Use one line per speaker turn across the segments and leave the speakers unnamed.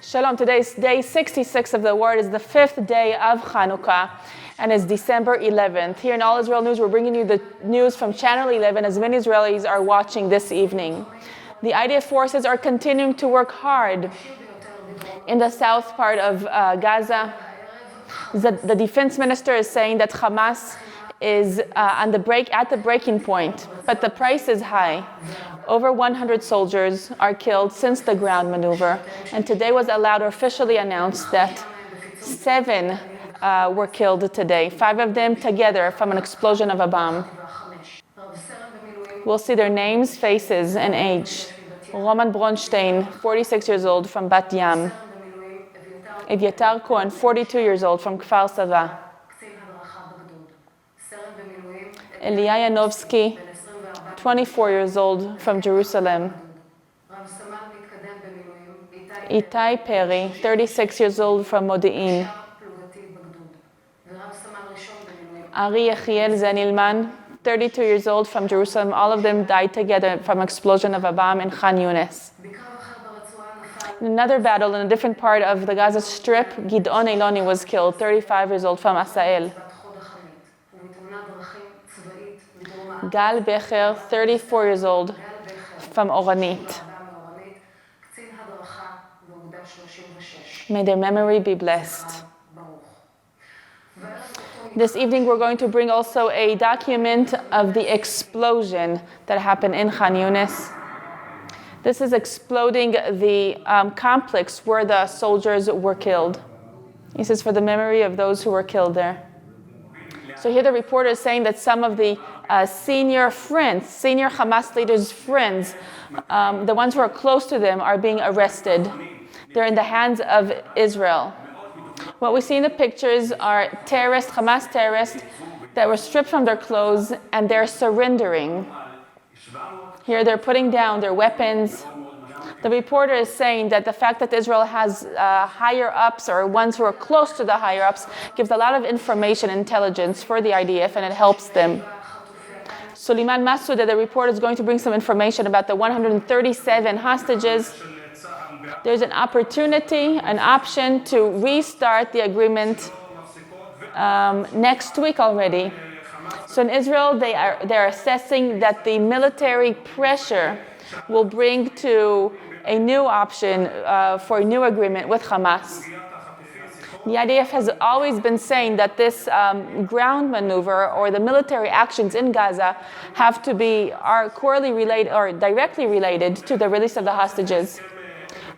Shalom, today is day 66 of the Word. Is the 5th day of Chanukah, and it's December 11th. Here in All Israel News, we're bringing you the news from Channel 11 as many Israelis are watching this evening. The IDF forces are continuing to work hard in the south part of Gaza. The defense minister is saying that Hamas is at the breaking point, but the price is high. Over 100 soldiers are killed since the ground maneuver, and today was allowed or officially announced that 7 were killed today, 5 of them together from an explosion of a bomb. We'll see their names, faces, and age. Roman Bronstein, 46 years old, from Bat Yam. Evyatar Cohen, 42 years old, from Kfar Sava. Elia Yanovsky, 24 years old, from Jerusalem. Itai Peri, 36 years old, from Modi'in. Ari Yechiel Zenilman, 32 years old, from Jerusalem. All of them died together from explosion of a bomb in Khan Yunis. In another battle in a different part of the Gaza Strip, Gidon Eiloni was killed, 35 years old, from Asael. Gal Becher, 34 years old, from Oranit. May their memory be blessed. This evening we're going to bring also a document of the explosion that happened in Khan Yunis. This is exploding the complex where the soldiers were killed. This is for the memory of those who were killed there. So here the reporter is saying that some of the senior Hamas leaders' friends, the ones who are close to them, are being arrested. They're in the hands of Israel. What we see in the pictures are Hamas terrorists that were stripped from their clothes and they're surrendering. Here they're putting down their weapons. The reporter is saying that the fact that Israel has higher ups or ones who are close to the higher ups gives a lot of information and intelligence for the IDF and it helps them. Suleiman Massoud, the reporter, is going to bring some information about the 137 hostages. There's an opportunity, an option to restart the agreement next week already. So in Israel, they're assessing that the military pressure will bring to a new option for a new agreement with Hamas. The IDF has always been saying that this ground maneuver or the military actions in Gaza are correlated related or directly related to the release of the hostages.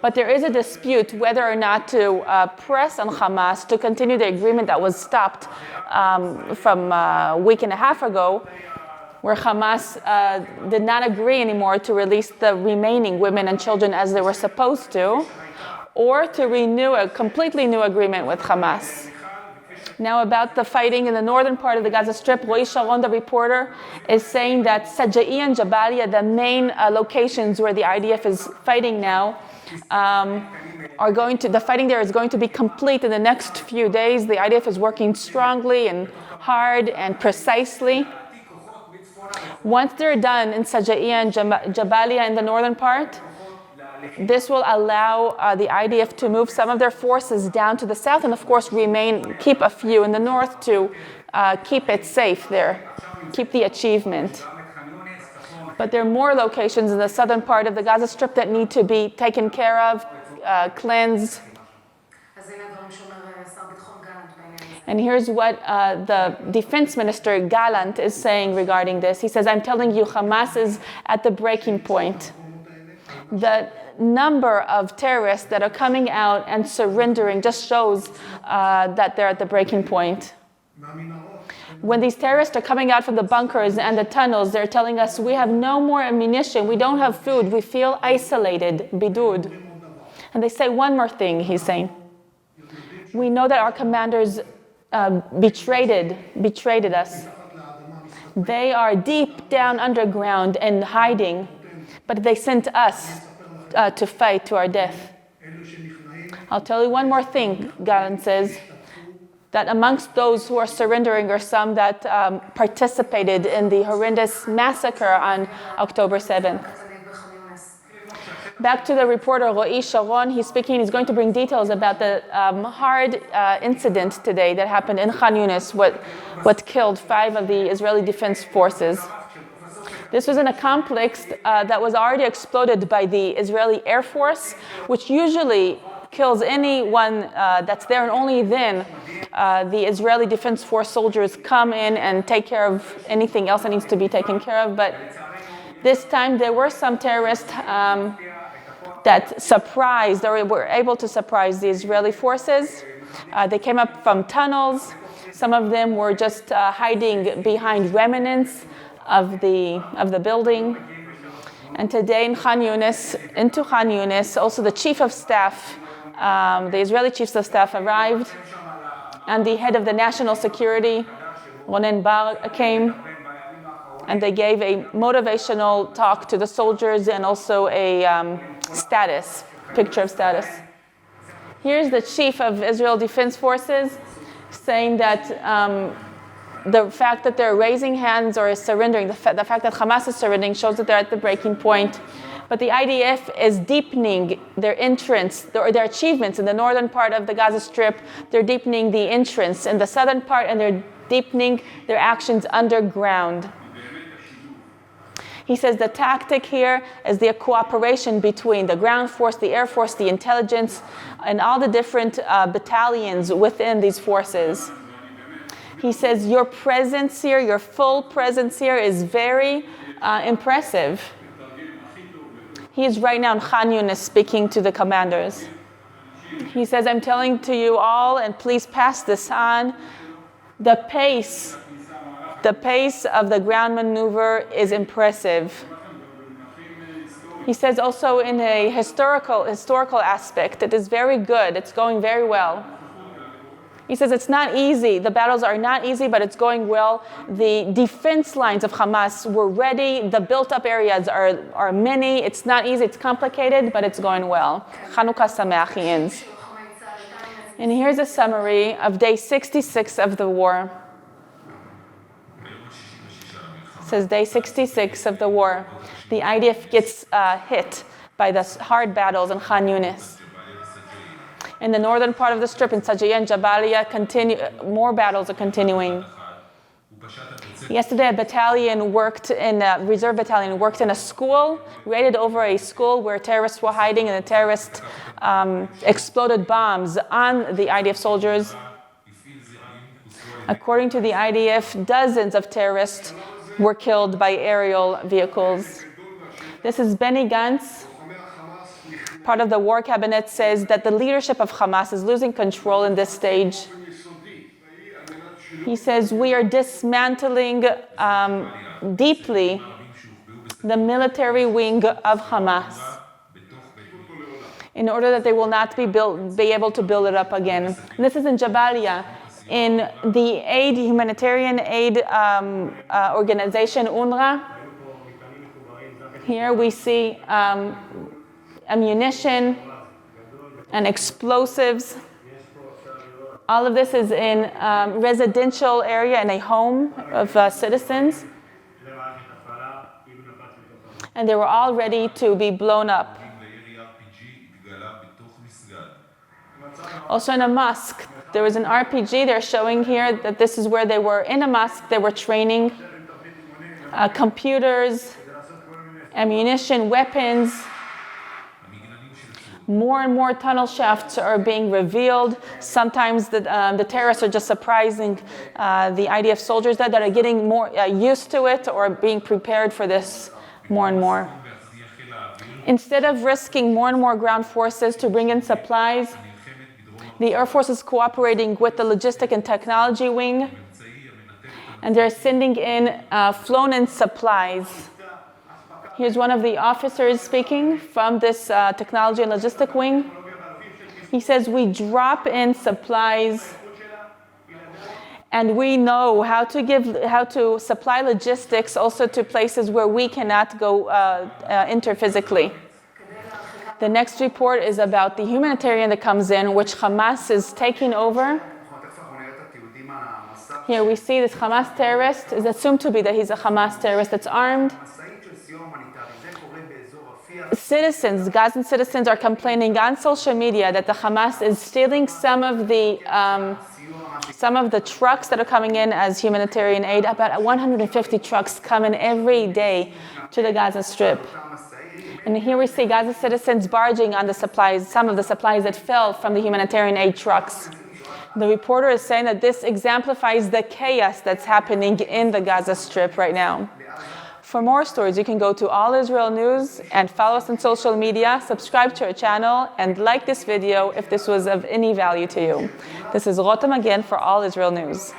But there is a dispute whether or not to press on Hamas to continue the agreement that was stopped from a week and a half ago, where Hamas did not agree anymore to release the remaining women and children as they were supposed to, or to renew a completely new agreement with Hamas. Now about the fighting in the northern part of the Gaza Strip, Roy Sharon, the reporter, is saying that Sajai and Jabalia, the main locations where the IDF is fighting now, the fighting there is going to be complete in the next few days. The IDF is working strongly and hard and precisely. Once they're done in Sajai and Jabalia in the northern part, this will allow the IDF to move some of their forces down to the south and, of course, keep a few in the north to keep it safe there, keep the achievement. But there are more locations in the southern part of the Gaza Strip that need to be taken care of, cleansed. And here's what the defense minister, Gallant, is saying regarding this. He says, I'm telling you, Hamas is at the breaking point. The number of terrorists that are coming out and surrendering just shows that they're at the breaking point. When these terrorists are coming out from the bunkers and the tunnels, they're telling us, we have no more ammunition, we don't have food, we feel isolated, bidud. And they say one more thing, he's saying. We know that our commanders betrayed us. They are deep down underground and hiding, but they sent us to fight to our death. I'll tell you one more thing, Gallant says, that amongst those who are surrendering are some that participated in the horrendous massacre on October 7th. Back to the reporter Ro'i Sharon, he's going to bring details about the hard incident today that happened in Khan Yunis, what killed 5 of the Israeli Defense Forces. This was in a complex that was already exploded by the Israeli Air Force, which usually kills anyone that's there, and only then the Israeli Defense Force soldiers come in and take care of anything else that needs to be taken care of. But this time there were some terrorists that surprised, or were able to surprise the Israeli forces. They came up from tunnels. Some of them were just hiding behind remnants of the building. And today in Khan Yunis, also the chief of staff, the Israeli chiefs of staff arrived, and the head of the national security, Rotem Magen, came, and they gave a motivational talk to the soldiers and also a picture of status. Here's the chief of Israel Defense Forces saying that the fact that they're raising hands or surrendering, the fact that Hamas is surrendering shows that they're at the breaking point. But the IDF is deepening their entrance, or their achievements in the northern part of the Gaza Strip. They're deepening the entrance in the southern part, and they're deepening their actions underground. He says the tactic here is the cooperation between the ground force, the air force, the intelligence, and all the different battalions within these forces. He says your presence here, your full presence here is very impressive. He is right now in Khan Yunis speaking to the commanders. He says, I'm telling to you all, and please pass this on, the pace of the ground maneuver is impressive. He says also in a historical aspect, it is very good, it's going very well. He says it's not easy, the battles are not easy, but it's going well. The defense lines of Hamas were ready, the built-up areas are many, it's not easy, it's complicated, but it's going well. Chanukah Sameach, he ends. And here's a summary of day 66 of the war. It says day 66 of the war. The IDF gets hit by the hard battles in Khan Yunis. In the northern part of the strip, in Sajiyah and Jabalia, more battles are continuing. Yesterday, a reserve battalion worked in a school, raided over a school where terrorists were hiding, and the terrorists exploded bombs on the IDF soldiers. According to the IDF, dozens of terrorists were killed by aerial vehicles. This is Benny Gantz. Part of the war cabinet says that the leadership of Hamas is losing control in this stage. He says we are dismantling deeply the military wing of Hamas in order that they will not be able to build it up again. And this is in Jabalia, in the humanitarian aid organization UNRWA. Here we see ammunition and explosives. All of this is in residential area, in a home of citizens. And they were all ready to be blown up. Also in a mosque, there was an RPG. They're showing here that this is where they were in a mosque. They were training computers, ammunition, weapons. More and more tunnel shafts are being revealed. Sometimes the terrorists are just surprising the IDF soldiers that are getting more used to it or being prepared for this more and more. Instead of risking more and more ground forces to bring in supplies, the Air Force is cooperating with the Logistic and Technology Wing, and they're sending in flown-in supplies. Here's one of the officers speaking from this technology and logistic wing. He says, we drop in supplies and we know how to supply logistics also to places where we cannot go enter physically. The next report is about the humanitarian that comes in, which Hamas is taking over. Here we see this Hamas terrorist. It's assumed to be that he's a Hamas terrorist that's armed. citizens, Gazan citizens, are complaining on social media that the Hamas is stealing some of the trucks that are coming in as humanitarian aid. About 150 trucks come in every day to the Gaza Strip. And here we see Gaza citizens barging on the supplies, some of the supplies that fell from the humanitarian aid trucks. The reporter is saying that this exemplifies the chaos that's happening in the Gaza Strip right now. For more stories, you can go to All Israel News and follow us on social media, subscribe to our channel, and like this video if this was of any value to you. This is Rotem Magen for All Israel News.